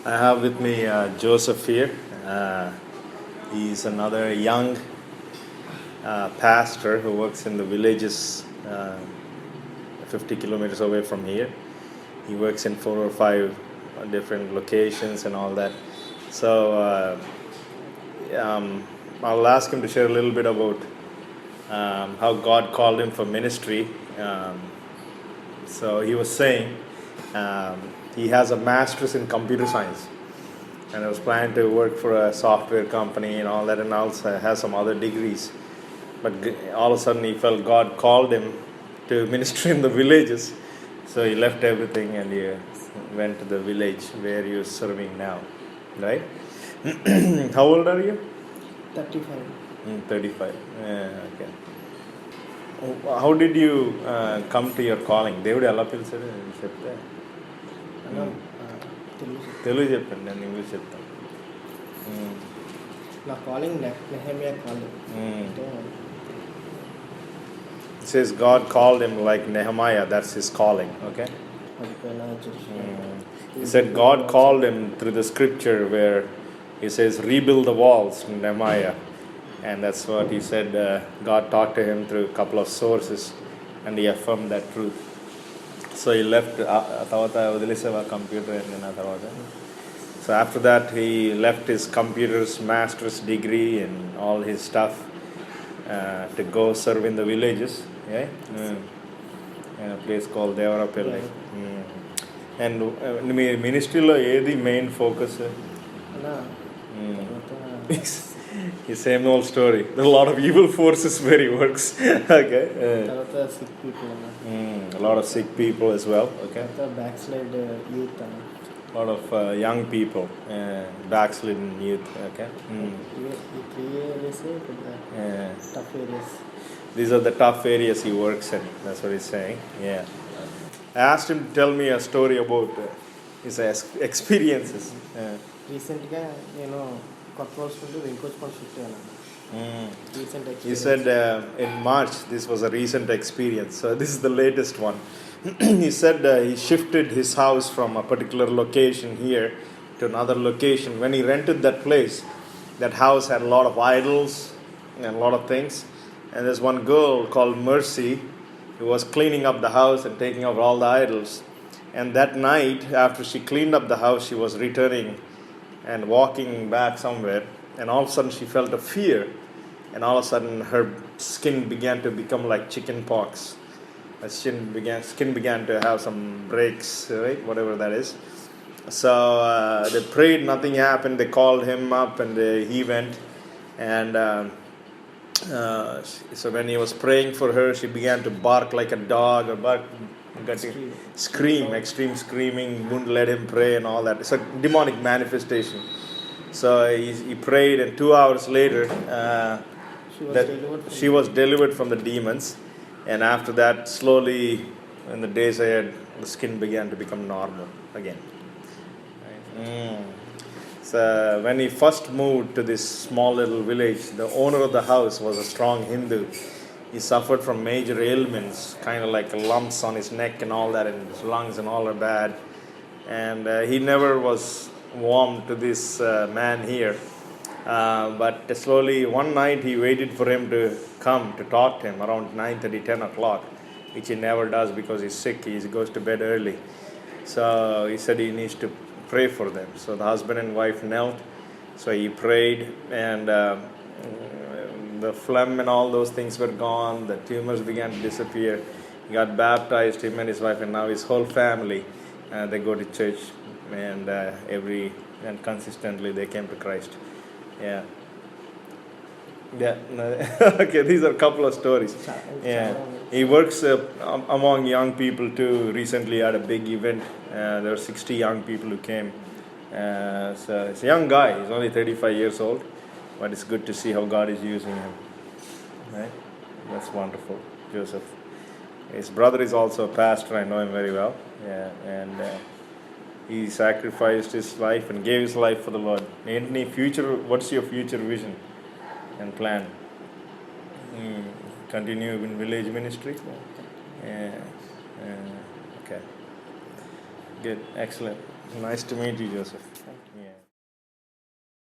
I have with me Joseph here. He's another young pastor who works in the villages 50 kilometers away from here. He works in 4 or 5 different locations and all that. So I'll ask him to share a little bit about how God called him for ministry. So he was saying he has a master's in computer science, and I was planning to work for a software company and all that, and also has some other degrees. But all of a sudden he felt God called him to ministry in the villages, so he left everything and he went to the village where he is serving now, right? How old are you? 35. 35. Okay. How did you come to your calling? దేవుడు ఎలా పిలిచాడు చెప్తే తెలుగు చెప్పండి, నేను English చెప్తాను. నా calling Nehemiah calling. It says God called him like Nehemiah, that's his calling, okay? He said God called him through the scripture where he says rebuild the walls, Nehemiah. And that's what he said. God talked to him through a couple of sources and he affirmed that truth. So he left computer and so after that he left his computer's master's degree and all his stuff to go serve in the villages, in a place called Devarapalli. And మీ మినిస్ట్రీలో ఏది main focus? The same old story. There are a lot of evil forces where he works. Okay. Sick people. A lot of sick people as well. Okay. Backslide youth. A lot of young people, backslidden youth. Okay. 3 areas, tough areas. These are the tough areas he works in. That's what he's saying. Yeah. I asked him to tell me a story about his experiences. Recently, He said in March this was a recent experience. So this is the latest one. He said he shifted his house from a particular location here to another location. When he rented that place, that house had a lot of idols and a lot of things. And there's one girl called Mercy who was cleaning up the house and taking out all the idols. And that night, after she cleaned up the house, she was returning and walking back somewhere, and all of a sudden she felt a fear, and all of a sudden her skin began to become like chicken pox. Her skin began to have some breaks, right? Whatever that is. So they prayed, nothing happened. They called him up and he went, and so when he was praying for her, she began to bark like a dog, or scream, extreme screaming, wouldn't let him pray and all that. It's a demonic manifestation. So he prayed, and 2 hours later she was delivered from the demons. And after that, slowly in the days ahead, the skin began to become normal again. So when he first moved to this small little village, the owner of the house was a strong Hindu. He suffered from major ailments, kind of like lumps on his neck and all that, and his lungs and all are bad. And he never was warm to this man here. But slowly, one night he waited for him to come to talk to him around 9:30, 10 o'clock, which he never does because he's sick. He goes to bed early. So he said he needs to pray for them. So the husband and wife knelt. So he prayed, and the phlegm and all those things were gone. The tumors began to disappear. He got baptized, him and his wife, and now his whole family, they go to church, and and consistently they came to Christ. Yeah. Okay, these are a couple of stories. Yeah, he works among young people too. Recently had a big event. There were 60 young people who came. So it's a young guy. He's only 35 years old, but it's good to see how God is using him. Right? That's wonderful, Joseph. His brother is also a pastor. I know him very well. Yeah, and he sacrificed his life and gave his life for the Lord. Any future? What's your future vision and plan? Continue in village ministry? Yeah. Okay. Good. Excellent. Nice to meet you, Joseph.